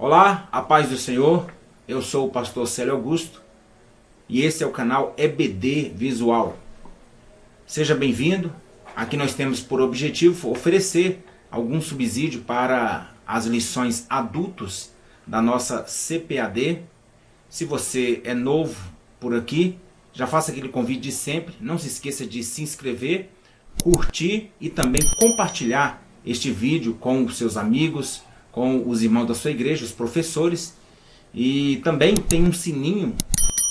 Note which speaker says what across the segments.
Speaker 1: Olá, a paz do Senhor, eu sou o pastor Célio Augusto e esse é o canal EBD Visual. Seja bem-vindo, aqui nós temos por objetivo oferecer algum subsídio para as lições adultos da nossa CPAD. Se você é novo por aqui, já faça aquele convite de sempre, não se esqueça de se inscrever, curtir e também compartilhar este vídeo com os seus amigos, com os irmãos da sua igreja, os professores. E também tem um sininho,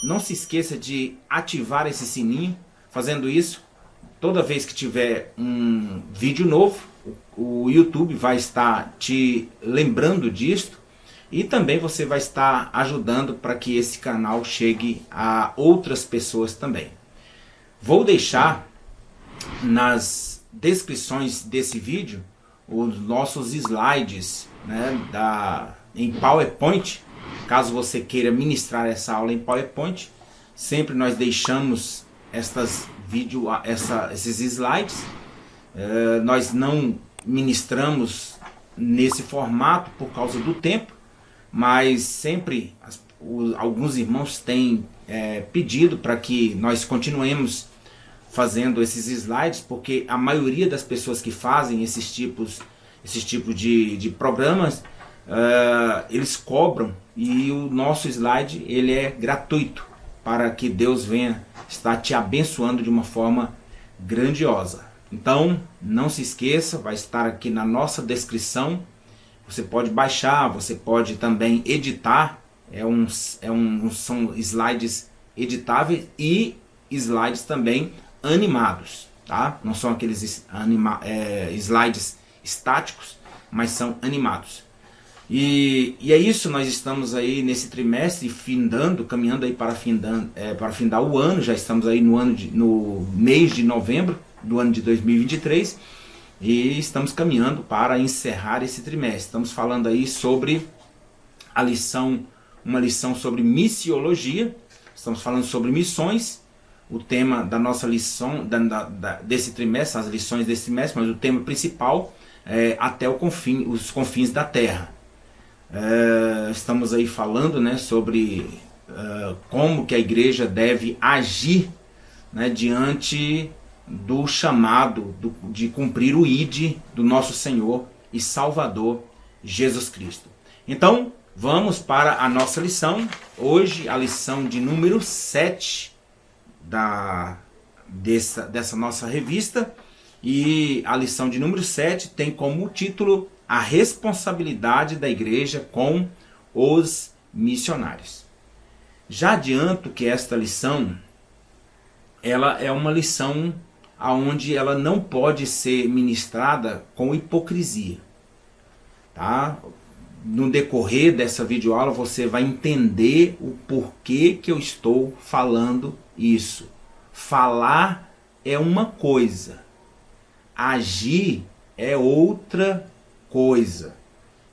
Speaker 1: não se esqueça de ativar esse sininho. Fazendo isso, toda vez que tiver um vídeo novo, o YouTube vai estar te lembrando disto. E também você vai estar ajudando para que esse canal chegue a outras pessoas também. Vou deixar nas descrições desse vídeo os nossos slides, né, em PowerPoint. Caso você queira ministrar essa aula em PowerPoint, sempre nós deixamos esses slides. Nós não ministramos nesse formato por causa do tempo, mas sempre alguns irmãos têm pedido para que nós continuemos fazendo esses slides, porque a maioria das pessoas que fazem esses tipos de programas, eles cobram, e o nosso slide ele é gratuito, para que Deus venha estar te abençoando de uma forma grandiosa. Então não se esqueça, vai estar aqui na nossa descrição. Você pode baixar, você pode também editar. São slides editáveis e slides também animados, tá? Não são aqueles slides estáticos, mas são animados. E é isso, nós estamos aí nesse trimestre caminhando aí para findar o ano. Já estamos aí no mês de novembro do ano de 2023 e estamos caminhando para encerrar esse trimestre. Estamos falando aí sobre uma lição sobre missiologia. Estamos falando sobre missões. O tema da nossa lição desse trimestre, as lições desse trimestre, mas o tema principal é até os confins da terra. Estamos aí falando, né, sobre como que a igreja deve agir, né, diante do chamado de cumprir o ID do nosso Senhor e Salvador Jesus Cristo. Então vamos para a nossa lição. Hoje a lição de número 7 dessa nossa revista, e a lição de número 7 tem como título a responsabilidade da igreja com os missionários. Já adianto que esta lição ela é uma lição onde ela não pode ser ministrada com hipocrisia, tá? No decorrer dessa videoaula você vai entender o porquê que eu estou falando isso. Falar é uma coisa, agir é outra coisa.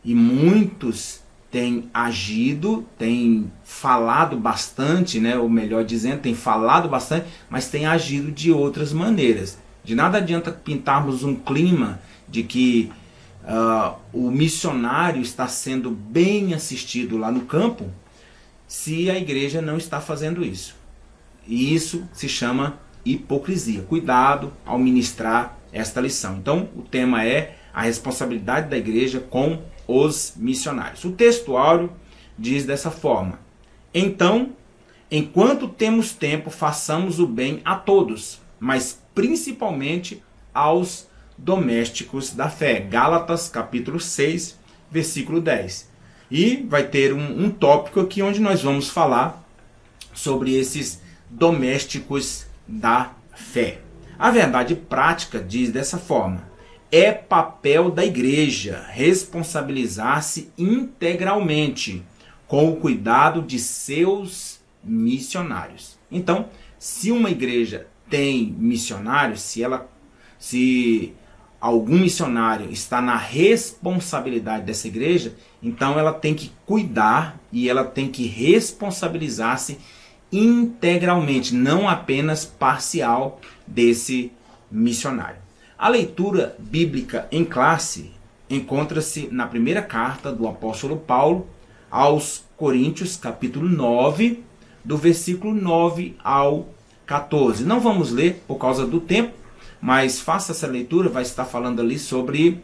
Speaker 1: E muitos têm agido, têm falado bastante, né? Ou melhor dizendo, têm falado bastante, mas têm agido de outras maneiras. De nada adianta pintarmos um clima de que o missionário está sendo bem assistido lá no campo, se a igreja não está fazendo isso. E isso se chama hipocrisia. Cuidado ao ministrar esta lição. Então o tema é a responsabilidade da igreja com os missionários. O texto áureo diz dessa forma: então, enquanto temos tempo, façamos o bem a todos, mas principalmente aos domésticos da fé. Gálatas capítulo 6, versículo 10. E vai ter um tópico aqui onde nós vamos falar sobre esses domésticos da fé. A verdade prática diz dessa forma: é papel da igreja responsabilizar-se integralmente com o cuidado de seus missionários. Então, se uma igreja tem missionários, se algum missionário está na responsabilidade dessa igreja, então ela tem que cuidar e ela tem que responsabilizar-se integralmente, não apenas parcial desse missionário. A leitura bíblica em classe encontra-se na primeira carta do apóstolo Paulo aos Coríntios, capítulo 9, do versículo 9 ao 14. Não vamos ler por causa do tempo, mas faça essa leitura, vai estar falando ali sobre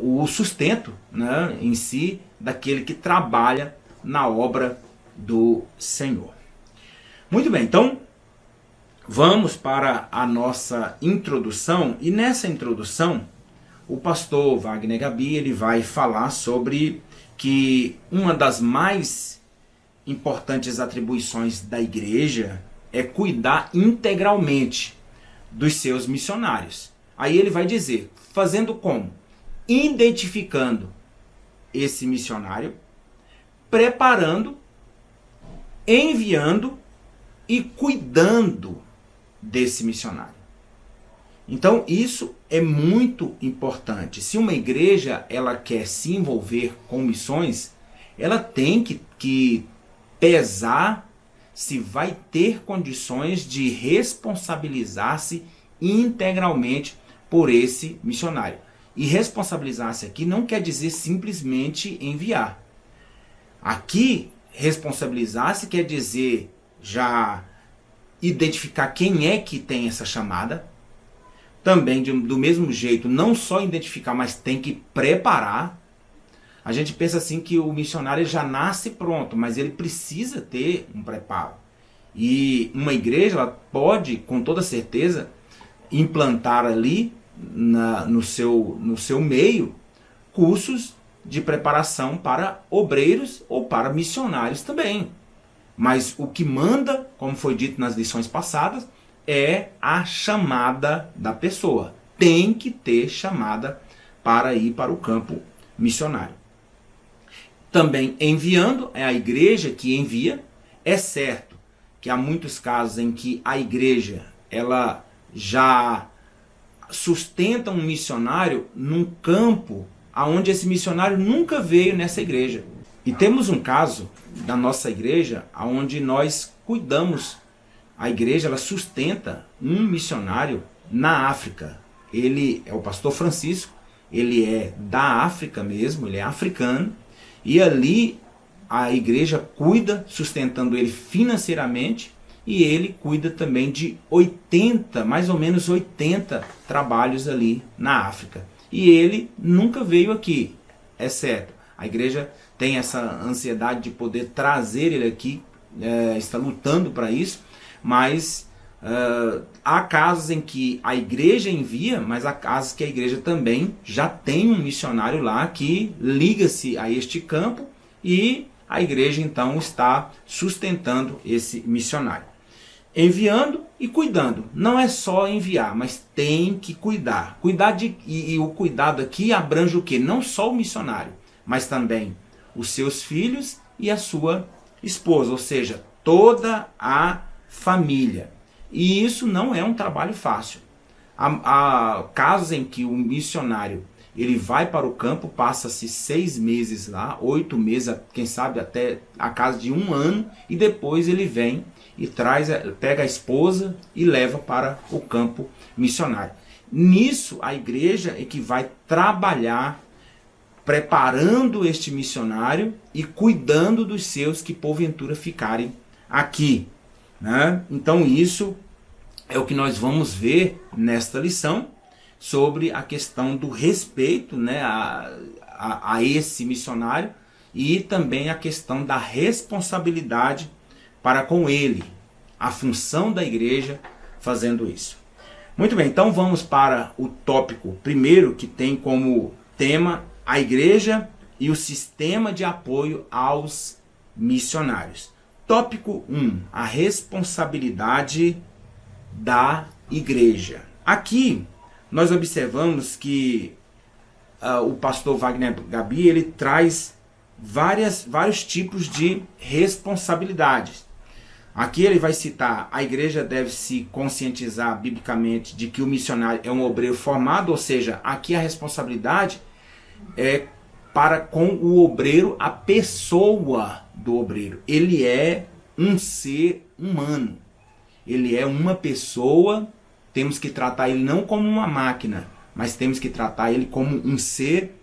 Speaker 1: o sustento, né, em si, daquele que trabalha na obra do Senhor. Muito bem, então vamos para a nossa introdução, e nessa introdução o pastor Wagner Gabi ele vai falar sobre que uma das mais importantes atribuições da igreja é cuidar integralmente dos seus missionários. Aí ele vai dizer, fazendo como? Identificando esse missionário, preparando, enviando e cuidando desse missionário. Então isso é muito importante. Se uma igreja ela quer se envolver com missões, ela tem que pesar se vai ter condições de responsabilizar-se integralmente por esse missionário. E responsabilizar-se aqui não quer dizer simplesmente enviar. Aqui, responsabilizar-se quer dizer já identificar quem é que tem essa chamada. Também, do mesmo jeito, não só identificar, mas tem que preparar. A gente pensa assim que o missionário já nasce pronto, mas ele precisa ter um preparo. E uma igreja ela pode, com toda certeza, implantar ali no seu meio cursos de preparação para obreiros ou para missionários também. Mas o que manda, como foi dito nas lições passadas, é a chamada da pessoa. Tem que ter chamada para ir para o campo missionário. Também enviando, é a igreja que envia. É certo que há muitos casos em que a igreja ela já sustenta um missionário num campo onde esse missionário nunca veio nessa igreja. E temos um caso da nossa igreja onde nós cuidamos. A igreja ela sustenta um missionário na África. Ele é o pastor Francisco, ele é da África mesmo, ele é africano. E ali a igreja cuida, sustentando ele financeiramente, e ele cuida também de 80, mais ou menos 80 trabalhos ali na África. E ele nunca veio aqui, é certo. A igreja tem essa ansiedade de poder trazer ele aqui, está lutando para isso, mas há casos em que a igreja envia, mas há casos que a igreja também já tem um missionário lá que liga-se a este campo e a igreja então está sustentando esse missionário. Enviando e cuidando. Não é só enviar, mas tem que cuidar. E o cuidado aqui abrange o quê? Não só o missionário, mas também os seus filhos e a sua esposa, ou seja, toda a família. E isso não é um trabalho fácil. Há casos em que o missionário ele vai para o campo, passa-se 6 meses lá, 8 meses, quem sabe até a casa de 1 ano, e depois ele vem e pega a esposa e leva para o campo missionário. Nisso a igreja é que vai trabalhar preparando este missionário e cuidando dos seus que porventura ficarem aqui, né? Então isso é o que nós vamos ver nesta lição sobre a questão do respeito, né, a esse missionário, e também a questão da responsabilidade para com ele, a função da igreja fazendo isso. Muito bem, então vamos para o tópico primeiro, que tem como tema a igreja e o sistema de apoio aos missionários. Tópico 1, a responsabilidade da igreja. Aqui nós observamos que o pastor Wagner Gabi ele traz vários tipos de responsabilidades. Aqui ele vai citar: a igreja deve se conscientizar biblicamente de que o missionário é um obreiro formado, ou seja, aqui a responsabilidade é para com o obreiro, a pessoa do obreiro. Ele é um ser humano, ele é uma pessoa. Temos que tratar ele não como uma máquina, mas temos que tratar ele como um ser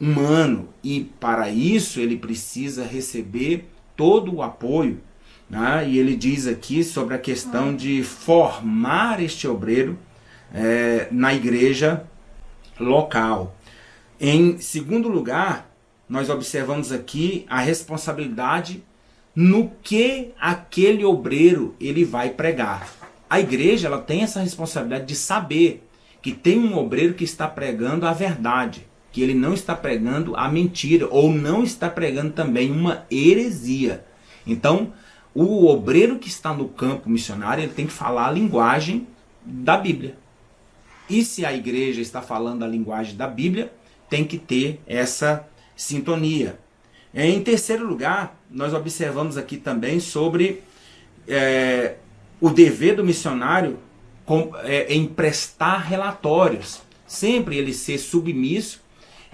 Speaker 1: humano, e para isso ele precisa receber todo o apoio, né? E ele diz aqui sobre a questão de formar este obreiro na igreja local. Em segundo lugar, nós observamos aqui a responsabilidade no que aquele obreiro ele vai pregar. A igreja ela tem essa responsabilidade de saber que tem um obreiro que está pregando a verdade, que ele não está pregando a mentira, ou não está pregando também uma heresia. Então, o obreiro que está no campo missionário, ele tem que falar a linguagem da Bíblia. E se a igreja está falando a linguagem da Bíblia, tem que ter essa sintonia. Em terceiro lugar, nós observamos aqui também sobre o dever do missionário em prestar relatórios. Sempre ele ser submisso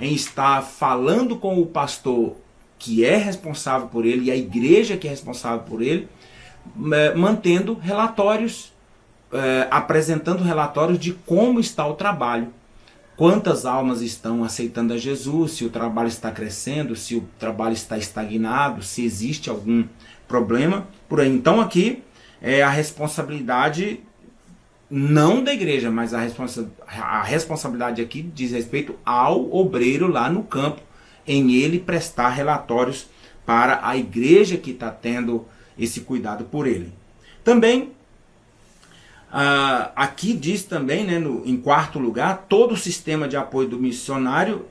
Speaker 1: em estar falando com o pastor que é responsável por ele e a igreja que é responsável por ele, mantendo relatórios, apresentando relatórios de como está o trabalho. Quantas almas estão aceitando a Jesus, se o trabalho está crescendo, se o trabalho está estagnado, se existe algum problema por aí. Então aqui é a responsabilidade não da igreja, mas a responsabilidade aqui diz respeito ao obreiro lá no campo, em ele prestar relatórios para a igreja que está tendo esse cuidado por ele. Também, aqui diz também, né, em quarto lugar, todo o sistema de apoio do missionário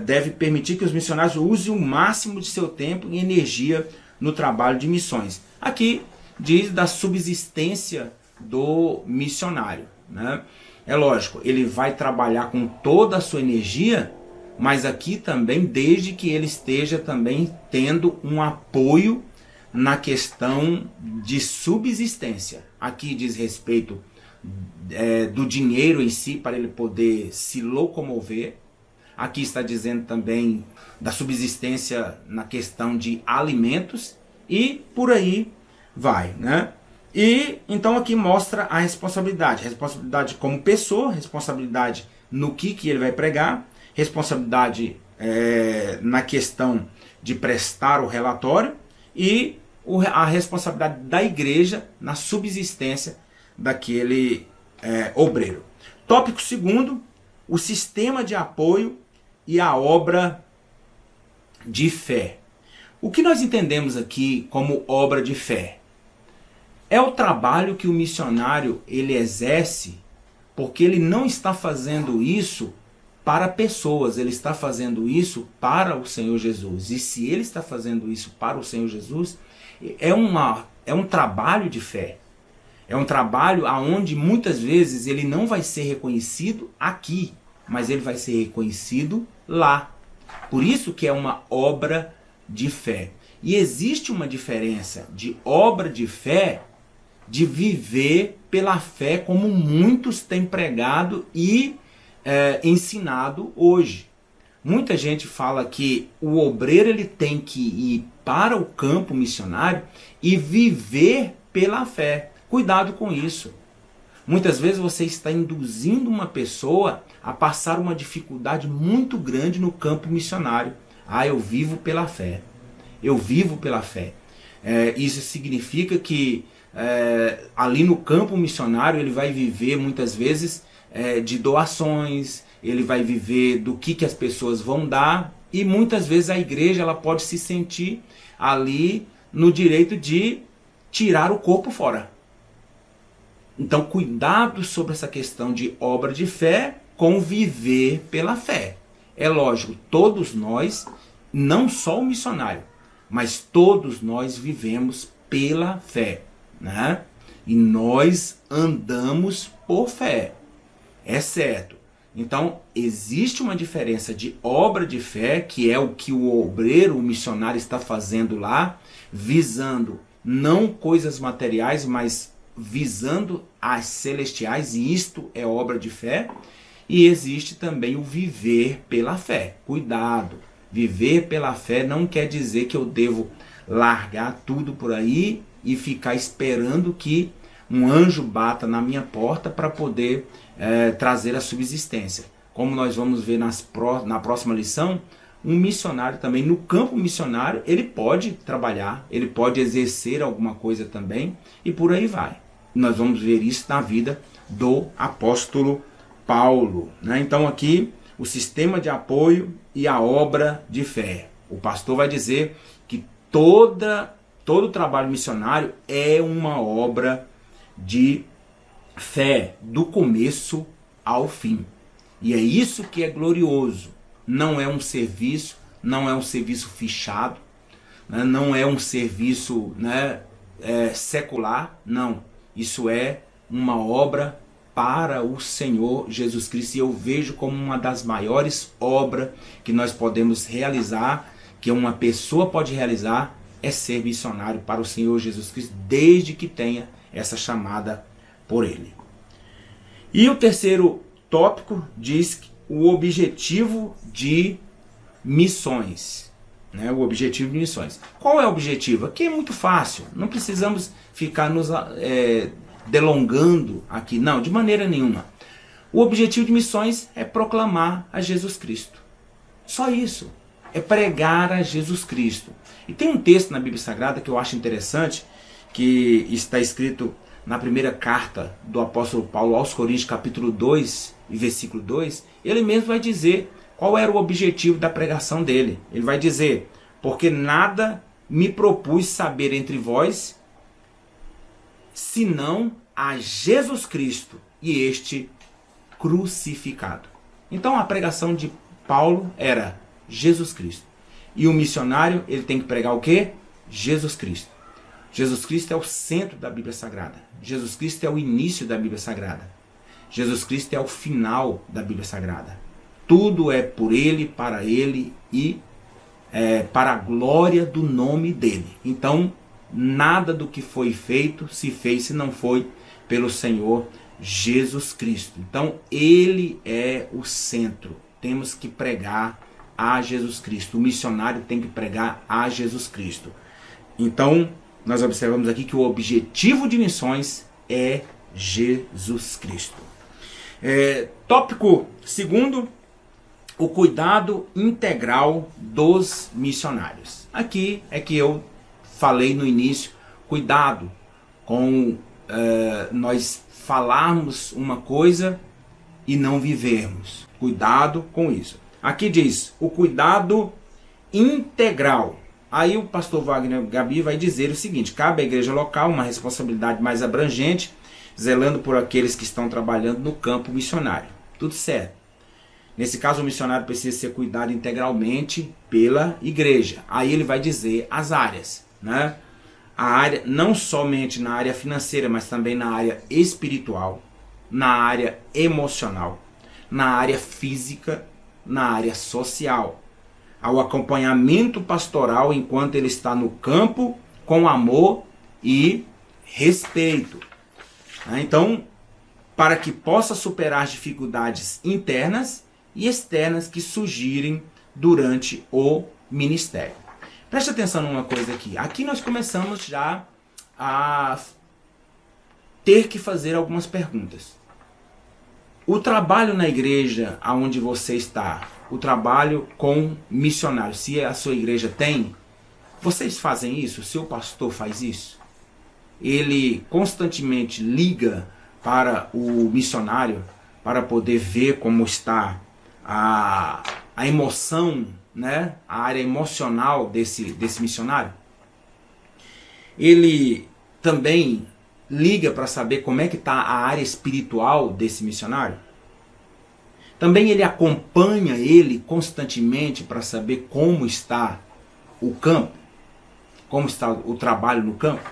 Speaker 1: deve permitir que os missionários usem o máximo de seu tempo e energia no trabalho de missões. Aqui diz da subsistência do missionário, né? É lógico, ele vai trabalhar com toda a sua energia, mas aqui também desde que ele esteja também tendo um apoio na questão de subsistência. Aqui diz respeito do dinheiro em si para ele poder se locomover. Aqui está dizendo também da subsistência na questão de alimentos e por aí vai, né? E então aqui mostra a responsabilidade como pessoa, responsabilidade no que ele vai pregar, responsabilidade na questão de prestar o relatório e a responsabilidade da igreja na subsistência daquele obreiro. Tópico segundo, o sistema de apoio e a obra de fé. O que nós entendemos aqui como obra de fé? É o trabalho que o missionário ele exerce, porque ele não está fazendo isso para pessoas, ele está fazendo isso para o Senhor Jesus. E se ele está fazendo isso para o Senhor Jesus, é um trabalho de fé. É um trabalho onde muitas vezes ele não vai ser reconhecido aqui, mas ele vai ser reconhecido lá. Por isso que é uma obra de fé. E existe uma diferença de obra de fé, de viver pela fé como muitos têm pregado e ensinado hoje. Muita gente fala que o obreiro ele tem que ir para o campo missionário e viver pela fé. Cuidado com isso. Muitas vezes você está induzindo uma pessoa a passar uma dificuldade muito grande no campo missionário. Eu vivo pela fé. Eu vivo pela fé. Isso significa que ali no campo missionário ele vai viver muitas vezes de doações, ele vai viver do que as pessoas vão dar, e muitas vezes a igreja ela pode se sentir ali no direito de tirar o corpo fora. Então cuidado sobre essa questão de obra de fé com viver pela fé. É lógico, todos nós, não só o missionário, mas todos nós vivemos pela fé, né? E nós andamos por fé, é certo. Então existe uma diferença de obra de fé, que é o que o obreiro, o missionário está fazendo lá, visando não coisas materiais, mas visando as celestiais, e isto é obra de fé. E existe também o viver pela fé. Cuidado, viver pela fé não quer dizer que eu devo largar tudo por aí e ficar esperando que um anjo bata na minha porta para poder trazer a subsistência. Como nós vamos ver na próxima lição, um missionário também, no campo missionário, ele pode trabalhar, ele pode exercer alguma coisa também, e por aí vai. Nós vamos ver isso na vida do apóstolo Paulo, né? Então aqui, o sistema de apoio e a obra de fé. O pastor vai dizer que todo trabalho missionário é uma obra de fé, do começo ao fim. E é isso que é glorioso. Não é um serviço, não é um serviço fichado, né? Não é um serviço, né, secular, não. Isso é uma obra para o Senhor Jesus Cristo. E eu vejo como uma das maiores obras que nós podemos realizar, que uma pessoa pode realizar, é ser missionário para o Senhor Jesus Cristo, desde que tenha essa chamada por Ele. E o terceiro tópico diz o objetivo de missões. Né? O objetivo de missões. Qual é o objetivo? Aqui é muito fácil, não precisamos ficar nos delongando aqui, não, de maneira nenhuma. O objetivo de missões é proclamar a Jesus Cristo. Só isso. É pregar a Jesus Cristo. E tem um texto na Bíblia Sagrada que eu acho interessante, que está escrito na primeira carta do apóstolo Paulo aos Coríntios, capítulo 2 e versículo 2, ele mesmo vai dizer qual era o objetivo da pregação dele. Ele vai dizer: porque nada me propus saber entre vós, senão a Jesus Cristo e este crucificado. Então a pregação de Paulo era Jesus Cristo. E o missionário, ele tem que pregar o quê? Jesus Cristo. Jesus Cristo é o centro da Bíblia Sagrada. Jesus Cristo é o início da Bíblia Sagrada. Jesus Cristo é o final da Bíblia Sagrada. Tudo é por Ele, para Ele e para a glória do nome dEle. Então, nada do que foi feito se fez se não foi pelo Senhor Jesus Cristo. Então, Ele é o centro. Temos que pregar a Jesus Cristo. O missionário tem que pregar a Jesus Cristo. Então, nós observamos aqui que o objetivo de missões é Jesus Cristo. Tópico segundo, o cuidado integral dos missionários. Aqui é que eu falei no início, cuidado com nós falarmos uma coisa e não vivermos. Cuidado com isso. Aqui diz o cuidado integral. Aí o pastor Wagner Gabi vai dizer o seguinte: cabe à igreja local uma responsabilidade mais abrangente, zelando por aqueles que estão trabalhando no campo missionário. Tudo certo. Nesse caso, o missionário precisa ser cuidado integralmente pela igreja. Aí ele vai dizer as áreas, né? A área, não somente na área financeira, mas também na área espiritual, na área emocional, na área física, na área social, ao acompanhamento pastoral enquanto ele está no campo, com amor e respeito. Então, para que possa superar as dificuldades internas e externas que surgirem durante o ministério. Preste atenção numa coisa aqui. Aqui nós começamos já a ter que fazer algumas perguntas. O trabalho na igreja onde você está, o trabalho com missionários, se a sua igreja tem, vocês fazem isso? O seu pastor faz isso? Ele constantemente liga para o missionário para poder ver como está a emoção, né? A área emocional desse missionário? Ele também liga para saber como é que está a área espiritual desse missionário? Também ele acompanha ele constantemente para saber como está o campo, como está o trabalho no campo,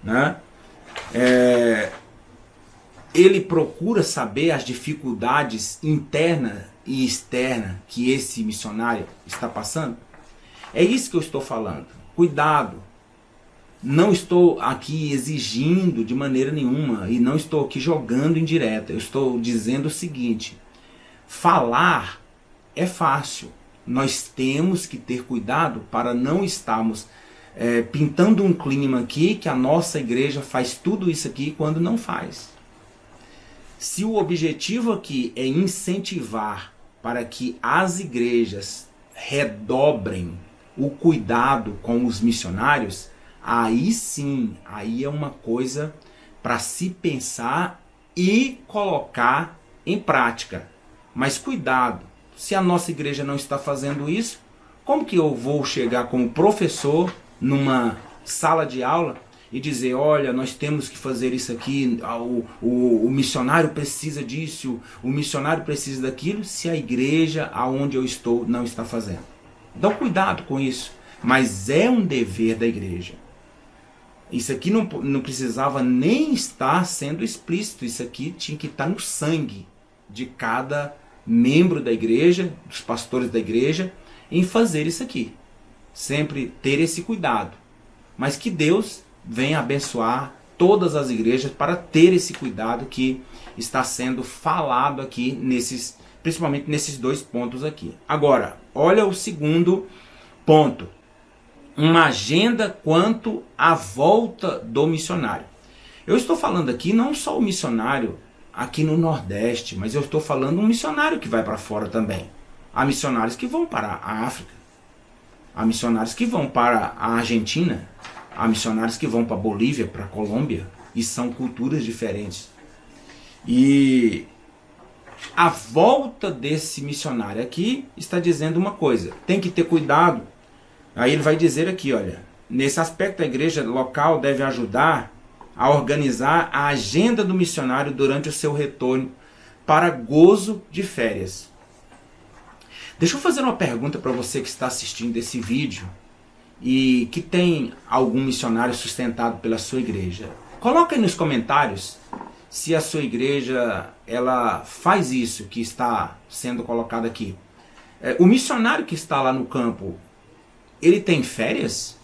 Speaker 1: né? Ele procura saber as dificuldades internas e externas que esse missionário está passando. É isso que eu estou falando. Cuidado. Não estou aqui exigindo de maneira nenhuma e não estou aqui jogando indireta. Eu estou dizendo o seguinte: falar é fácil. Nós temos que ter cuidado para não estarmos pintando um clima aqui que a nossa igreja faz tudo isso aqui quando não faz. Se o objetivo aqui é incentivar para que as igrejas redobrem o cuidado com os missionários, aí sim, aí é uma coisa para se pensar e colocar em prática. Mas cuidado, se a nossa igreja não está fazendo isso, como que eu vou chegar como professor numa sala de aula e dizer, olha, nós temos que fazer isso aqui, o missionário precisa disso, o missionário precisa daquilo, se a igreja aonde eu estou não está fazendo? Então cuidado com isso, mas é um dever da igreja. Isso aqui não precisava nem estar sendo explícito, isso aqui tinha que estar no sangue de cada membro da igreja, dos pastores da igreja, em fazer isso aqui. Sempre ter esse cuidado. Mas que Deus venha abençoar todas as igrejas para ter esse cuidado que está sendo falado aqui, principalmente nesses 2 pontos aqui. Agora, olha o segundo ponto. Uma agenda quanto à volta do missionário. Eu estou falando aqui não só o missionário aqui no Nordeste, mas eu estou falando um missionário que vai para fora também. Há missionários que vão para a África. Há missionários que vão para a Argentina. Há missionários que vão para a Bolívia, para a Colômbia. E são culturas diferentes. E a volta desse missionário aqui está dizendo uma coisa. Tem que ter cuidado. Aí ele vai dizer aqui, olha. Nesse aspecto, a igreja local deve ajudar a organizar a agenda do missionário durante o seu retorno para gozo de férias. Deixa eu fazer uma pergunta para você que está assistindo esse vídeo e que tem algum missionário sustentado pela sua igreja. Coloca aí nos comentários se a sua igreja ela faz isso que está sendo colocado aqui. O missionário que está lá no campo, ele tem férias?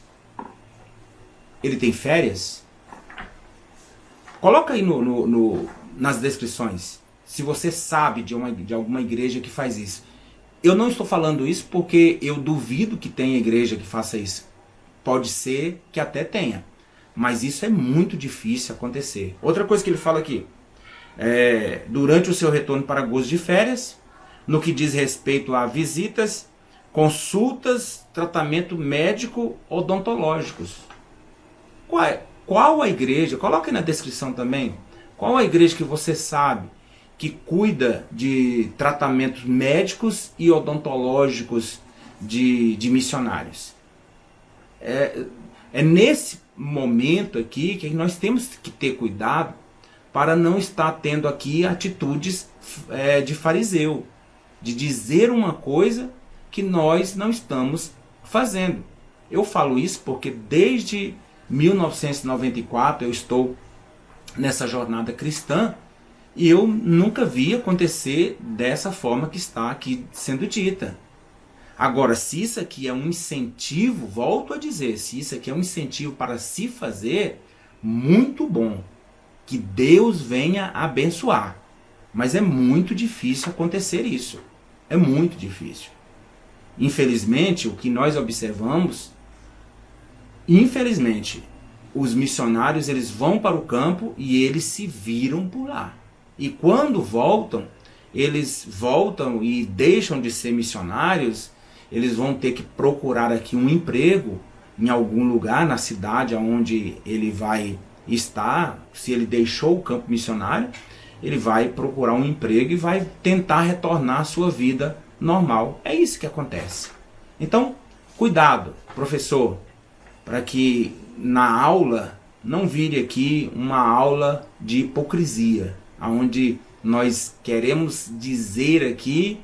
Speaker 1: Ele tem férias? Coloca aí nas descrições se você sabe de alguma igreja que faz isso. Eu não estou falando isso porque eu duvido que tenha igreja que faça isso. Pode ser que até tenha. Mas isso é muito difícil acontecer. Outra coisa que ele fala aqui. Durante o seu retorno para gozo de férias, no que diz respeito a visitas, consultas, tratamento médico, odontológicos. Qual a igreja, coloca aí na descrição também, qual a igreja que você sabe que cuida de tratamentos médicos e odontológicos de missionários? É nesse momento aqui que nós temos que ter cuidado para não estar tendo aqui atitudes de fariseu, de dizer uma coisa que nós não estamos fazendo. Eu falo isso porque desde 1994 eu estou nessa jornada cristã e eu nunca vi acontecer dessa forma que está aqui sendo dita. Agora, se isso aqui é um incentivo, volto a dizer, se isso aqui é um incentivo para se fazer, muito bom. Que Deus venha abençoar. Mas é muito difícil acontecer isso. É muito difícil. Infelizmente, o que nós observamos, os missionários eles vão para o campo e eles se viram por lá. E quando voltam, eles voltam e deixam de ser missionários, eles vão ter que procurar aqui um emprego em algum lugar na cidade onde ele vai estar. Se ele deixou o campo missionário, ele vai procurar um emprego e vai tentar retornar à sua vida normal. É isso que acontece. Então, cuidado, professor, para que na aula não vire aqui uma aula de hipocrisia, onde nós queremos dizer aqui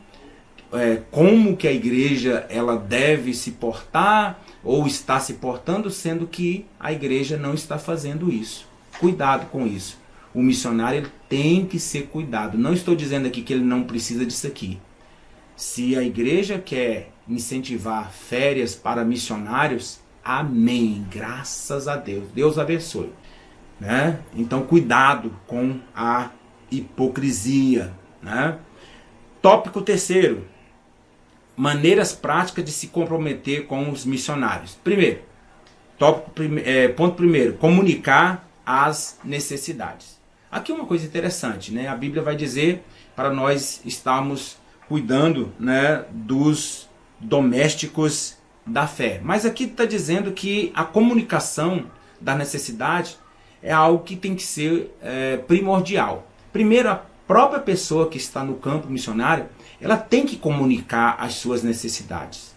Speaker 1: como que a igreja ela deve se portar ou está se portando, sendo que a igreja não está fazendo isso. Cuidado com isso. O missionário ele tem que ser cuidado. Não estou dizendo aqui que ele não precisa disso aqui. Se a igreja quer incentivar férias para missionários, amém. Graças a Deus. Deus abençoe. Né? Então, cuidado com a hipocrisia. Né? Tópico 3º. Maneiras práticas de se comprometer com os missionários. Ponto primeiro, comunicar as necessidades. Aqui uma coisa interessante, né? A Bíblia vai dizer para nós estarmos cuidando, né, dos domésticos da fé. Mas aqui está dizendo que a comunicação da necessidade é algo que tem que ser primordial. Primeiro, a própria pessoa que está no campo missionário, ela tem que comunicar as suas necessidades.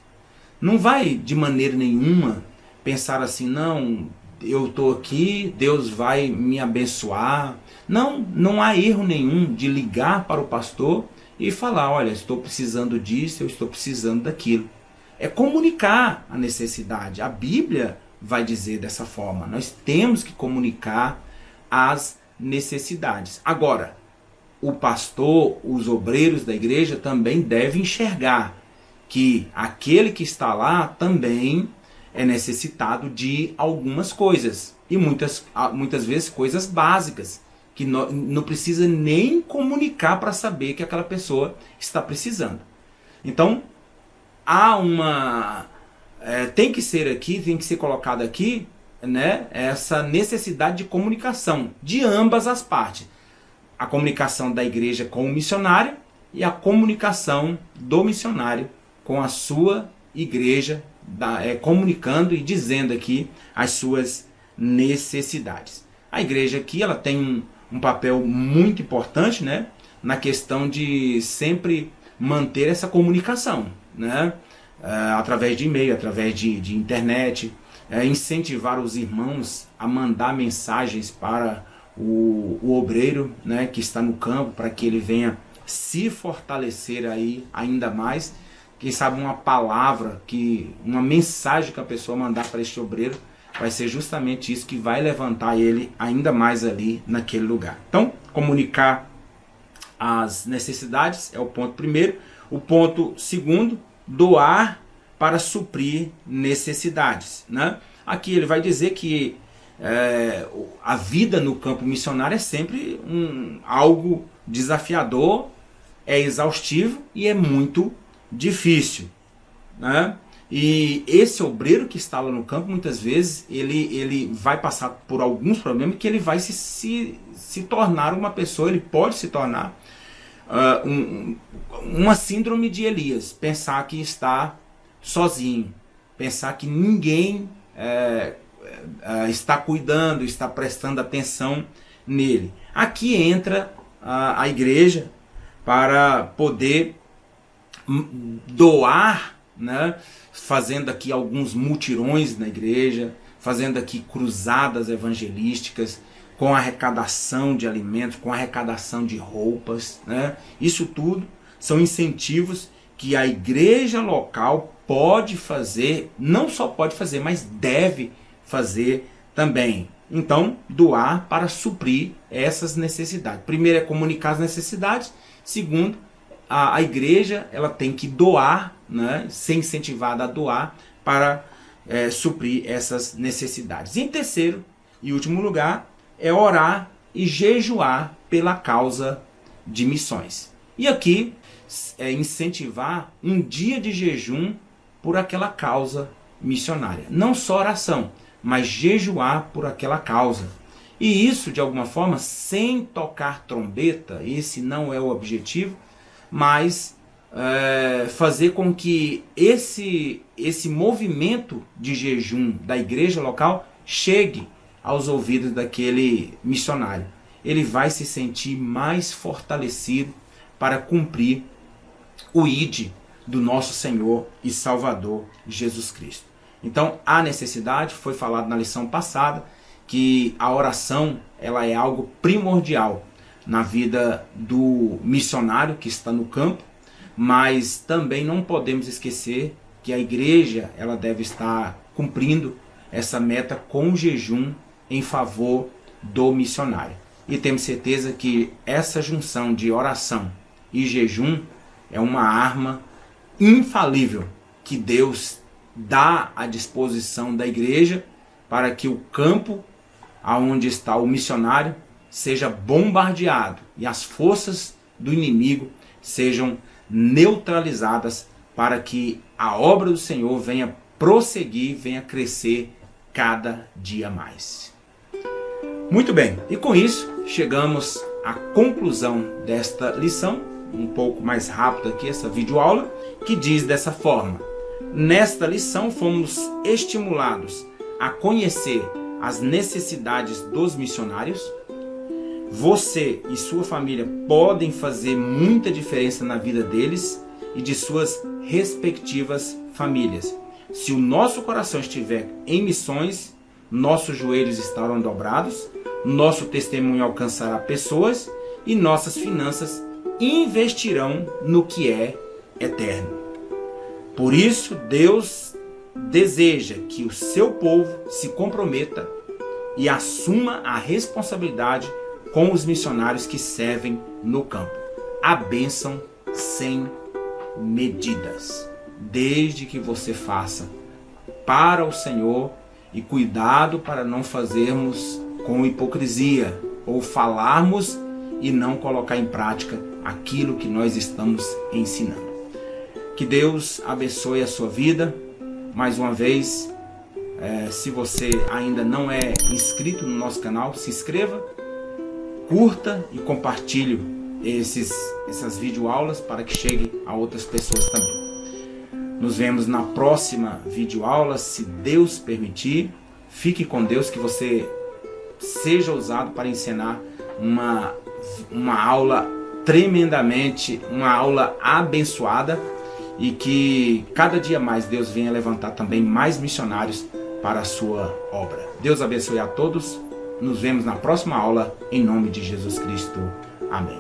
Speaker 1: Não vai de maneira nenhuma pensar assim, não, eu estou aqui, Deus vai me abençoar. Não, não há erro nenhum de ligar para o pastor e falar, olha, estou precisando disso, eu estou precisando daquilo. É comunicar a necessidade. A Bíblia vai dizer dessa forma. Nós temos que comunicar as necessidades. Agora, o pastor, os obreiros da igreja também devem enxergar que aquele que está lá também é necessitado de algumas coisas. E muitas vezes coisas básicas, que não precisa nem comunicar para saber que aquela pessoa está precisando. Então, tem que ser colocado aqui, né, essa necessidade de comunicação de ambas as partes. A comunicação da igreja com o missionário e a comunicação do missionário com a sua igreja, comunicando e dizendo aqui as suas necessidades. A igreja aqui ela tem um papel muito importante, né, na questão de sempre manter essa comunicação, né, através de e-mail, através de internet, incentivar os irmãos a mandar mensagens para o obreiro, né, que está no campo, para que ele venha se fortalecer aí ainda mais. Quem sabe uma palavra, uma mensagem que a pessoa mandar para este obreiro vai ser justamente isso que vai levantar ele ainda mais ali naquele lugar. Então, comunicar as necessidades é o ponto primeiro. O ponto segundo, doar para suprir necessidades, né? Aqui ele vai dizer que a vida no campo missionário é sempre algo desafiador, é exaustivo e é muito difícil, né? E esse obreiro que está lá no campo, muitas vezes, ele vai passar por alguns problemas que ele vai se tornar uma pessoa, ele pode se tornar uma síndrome de Elias, pensar que está sozinho, pensar que ninguém está cuidando, está prestando atenção nele. Aqui entra a igreja para poder doar, né, fazendo aqui alguns mutirões na igreja, fazendo aqui cruzadas evangelísticas, com arrecadação de alimentos, com arrecadação de roupas, né? Isso tudo são incentivos que a igreja local pode fazer, não só pode fazer, mas deve fazer também. Então, doar para suprir essas necessidades. Primeiro é comunicar as necessidades. Segundo, a igreja ela tem que doar, né, ser incentivada a doar para suprir essas necessidades. E em terceiro e último lugar, é orar e jejuar pela causa de missões. E aqui é incentivar um dia de jejum por aquela causa missionária. Não só oração, mas jejuar por aquela causa. E isso, de alguma forma, sem tocar trombeta, esse não é o objetivo, mas fazer com que esse movimento de jejum da igreja local chegue aos ouvidos daquele missionário. Ele vai se sentir mais fortalecido para cumprir o ID do nosso Senhor e Salvador Jesus Cristo. Então, a necessidade, foi falado na lição passada, que a oração ela é algo primordial na vida do missionário que está no campo, mas também não podemos esquecer que a igreja ela deve estar cumprindo essa meta com jejum em favor do missionário. E temos certeza que essa junção de oração e jejum é uma arma infalível que Deus dá à disposição da igreja para que o campo aonde está o missionário seja bombardeado e as forças do inimigo sejam neutralizadas para que a obra do Senhor venha prosseguir, venha crescer cada dia mais. Muito bem, e com isso chegamos à conclusão desta lição. um pouco mais rápido aqui essa videoaula, que diz dessa forma: nesta lição fomos estimulados a conhecer as necessidades dos missionários. Você e sua família podem fazer muita diferença na vida deles e de suas respectivas famílias. Se o nosso coração estiver em missões, nossos joelhos estarão dobrados, nosso testemunho alcançará pessoas e nossas finanças investirão no que é eterno. Por isso, Deus deseja que o seu povo se comprometa e assuma a responsabilidade com os missionários que servem no campo. A bênção sem medidas, desde que você faça para o Senhor, e cuidado para não fazermos com hipocrisia ou falarmos e não colocar em prática aquilo que nós estamos ensinando. Que Deus abençoe a sua vida. Mais uma vez, se você ainda não é inscrito no nosso canal, se inscreva, curta e compartilhe essas videoaulas para que chegue a outras pessoas também. Nos vemos na próxima videoaula, se Deus permitir. Fique com Deus, que você seja usado para ensinar uma aula tremendamente, uma aula abençoada, e que cada dia mais Deus venha levantar também mais missionários para a sua obra. Deus abençoe a todos. Nos vemos na próxima aula, em nome de Jesus Cristo. Amém.